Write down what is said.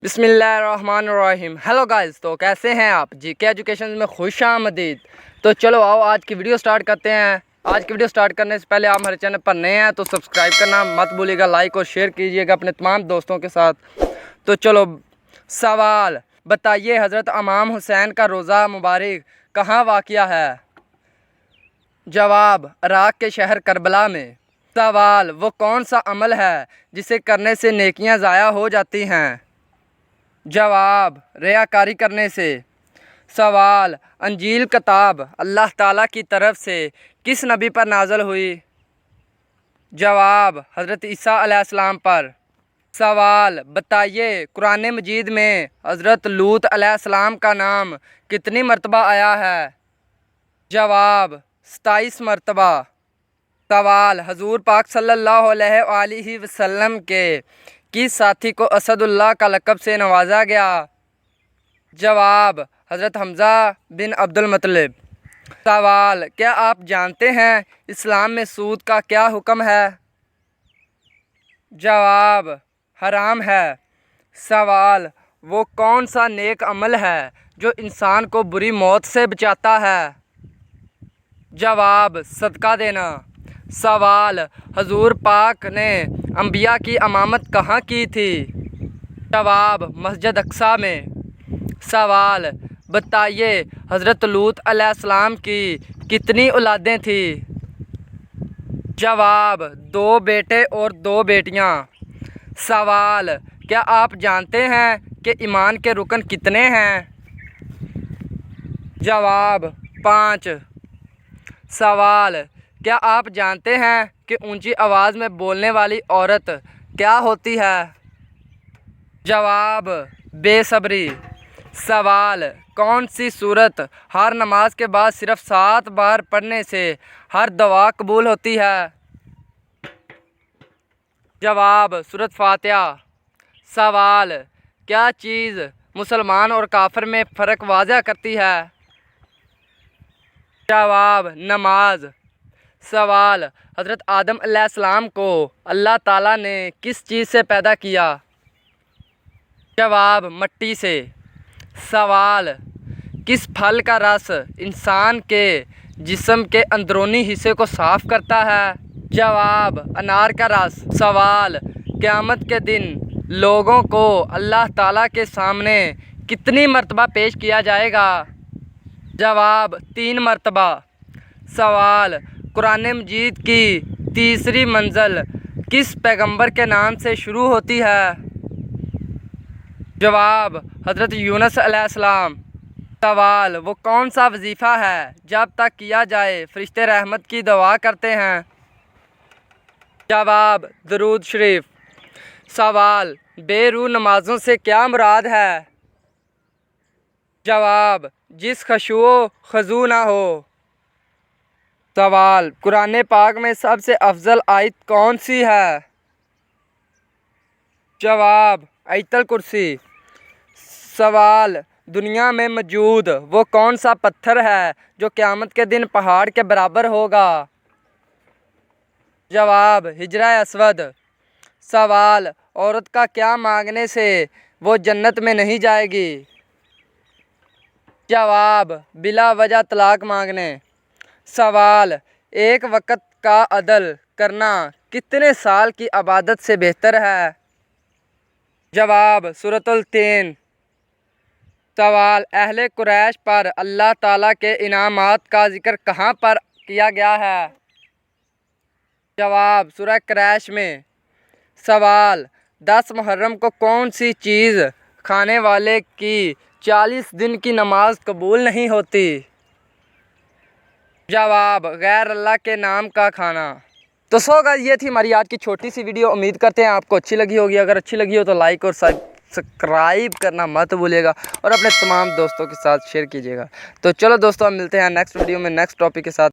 बिस्मिल्लाहिर्रहमानिर्रहीम। Hello guys, तो कैसे हैं आप जी के एजुकेशन में खुश आमदीद। तो चलो आओ आज की वीडियो स्टार्ट करते हैं। आज की वीडियो स्टार्ट करने से पहले आप हमारे चैनल पर नए हैं तो सब्सक्राइब करना मत भूलिएगा, लाइक और शेयर कीजिएगा अपने तमाम दोस्तों के साथ। तो चलो सवाल बताइए, हज़रत इमाम हुसैन का रोज़ा मुबारक कहाँ वाक़या है? जवाब, इराक़ के शहर करबला में। सवाल, वो कौन सा अमल है जिसे करने से नेकियां ज़ाया हो जाती हैं? जवाब, रियाकारी करने से। सवाल, अंजील किताब अल्लाह ताला की तरफ से किस नबी पर नाज़िल हुई? जवाब, हज़रत ईसा अलैहिस्सलाम पर। सवाल बताइए, कुरान मजीद में हज़रत लूत अलैहिस्सलाम का नाम कितनी मरतबा आया है? जवाब, 27 मरतबा। सवाल, हजूर पाक सल्लल्लाहु अलैहि वसल्लम के किस साथी को असदुल्लाह का लक़ब से नवाजा गया? जवाब, हज़रत हमज़ा बिन अब्दुल मुत्तलिब। सवाल, क्या आप जानते हैं इस्लाम में सूद का क्या हुक्म है? जवाब, हराम है। सवाल, वो कौन सा नेक अमल है जो इंसान को बुरी मौत से बचाता है? जवाब, सदका देना। सवाल, हजूर पाक ने अंबिया की इमामत कहाँ की थी? जवाब, मस्जिद अक्सा में। सवाल बताइए, हज़रत लूत अलैहिस्सलाम की कितनी औलादें थी? जवाब, 2 बेटे और 2 बेटियां। सवाल, क्या आप जानते हैं कि ईमान के रुकन कितने हैं? जवाब, 5। सवाल, क्या आप जानते हैं कि ऊंची आवाज़ में बोलने वाली औरत क्या होती है? जवाब, बेसब्री। सवाल, कौन सी सूरत हर नमाज के बाद सिर्फ 7 बार पढ़ने से हर दुआ कबूल होती है? जवाब, सूरत फातिहा। सवाल, क्या चीज़ मुसलमान और काफिर में फ़र्क वाज़ह करती है? जवाब, नमाज। सवाल, हज़रत आदम अलैहिस्सलाम को अल्लाह ताला ने किस चीज़ से पैदा किया? जवाब, मिट्टी से। सवाल, किस फल का रस इंसान के जिस्म के अंदरूनी हिस्से को साफ़ करता है? जवाब, अनार का रस। सवाल, क़यामत के दिन लोगों को अल्लाह ताला के सामने कितनी मरतबा पेश किया जाएगा? जवाब, 3 मरतबा। सवाल, कुरान मजीद की तीसरी मंजिल किस पैगंबर के नाम से शुरू होती है? जवाब, हज़रत यूनुस अलैहिस्सलाम। सवाल, वो कौन सा वजीफ़ा है जब तक किया जाए फ़रिश्ते रहमत की दुआ करते हैं? जवाब, दरूद शरीफ। सवाल, बेरू नमाज़ों से क्या मुराद है? जवाब, जिस खशुओ खजू ना हो। सवाल, कुरान पाक में सबसे अफजल आयत कौन सी है? जवाब, आयतुल कुर्सी। सवाल, दुनिया में मौजूद वो कौन सा पत्थर है जो क़यामत के दिन पहाड़ के बराबर होगा? जवाब, हिजरा अस्वद। सवाल, औरत का क्या मांगने से वो जन्नत में नहीं जाएगी? जवाब, बिला वजह तलाक मांगने। सवाल, एक वक़्त का अदल करना कितने साल की इबादत से बेहतर है? जवाब, सूरतुल तीन। सवाल, अहले कुरैश पर अल्लाह ताला के इनामात का जिक्र कहाँ पर किया गया है? जवाब, सूरह कुरैश में। सवाल, 10 मुहर्रम को कौन सी चीज़ खाने वाले की 40 दिन की नमाज कबूल नहीं होती? जवाब, गैर अल्लाह के नाम का खाना। तो गाइस, ये थी हमारी आज की छोटी सी वीडियो। उम्मीद करते हैं आपको अच्छी लगी होगी। अगर अच्छी लगी हो तो लाइक और सब्सक्राइब करना मत भूलिएगा और अपने तमाम दोस्तों के साथ शेयर कीजिएगा। तो चलो दोस्तों, हम मिलते हैं नेक्स्ट वीडियो में नेक्स्ट टॉपिक के साथ।